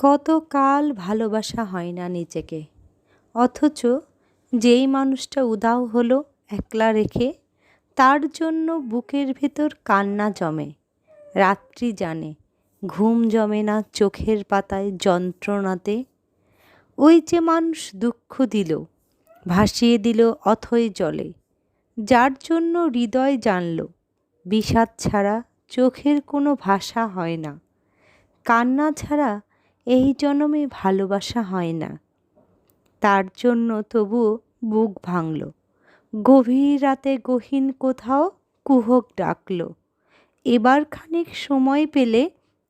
কতকাল ভালোবাসা হয় না নিজেকে, অথচ যেই মানুষটা উধাও হলো একলা রেখে, তার জন্য বুকের ভেতর কান্না জমে। রাত্রি জানে ঘুম জমে না চোখের পাতায় যন্ত্রণাতে। ওই যে মানুষ দুঃখ দিল, ভাসিয়ে দিল অথই জলে, যার জন্য হৃদয় জানল বিষাদ ছাড়া চোখের কোনো ভাষা হয় না, কান্না ছাড়া এই জনমে ভালোবাসা হয় না। তার জন্য তবুও বুক ভাঙল, গভীর রাতে গহীন কোথাও কুহক ডাকল। এবার খানিক সময় পেলে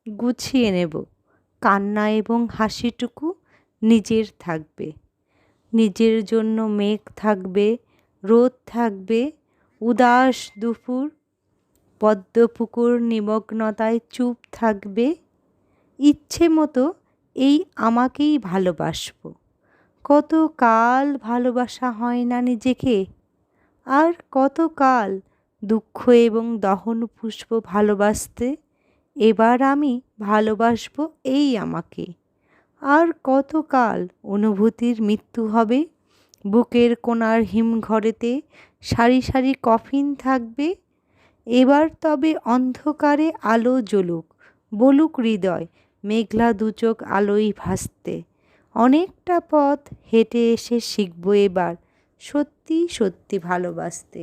গুছিয়ে নেব, কান্না এবং হাসিটুকু নিজের থাকবে। নিজের জন্য মেঘ থাকবে, রোদ থাকবে, উদাস দুপুর, পদ্মপুকুর নিমগ্নতায় চুপ থাকবে। ইচ্ছে মতো এই আমাকেই ভালোবাসবো। কতকাল ভালোবাসা হয় না নিজেকে, আর কতকাল দুঃখ এবং দহন পুষ্প ভালোবাসতে। এবার আমি ভালোবাসবো এই আমাকে। আর কতকাল অনুভূতির মৃত্যু হবে, বুকের কোণার হিমঘরেতে সারি সারি কফিন থাকবে। এবার তবে অন্ধকারে আলো জ্বলুক, বলুক হৃদয় মেঘলা দুচোখ আলোয় ভাসতে। অনেকটা পথ হেঁটে এসে শিখব এবার সত্যি সত্যি ভালোবাসতে।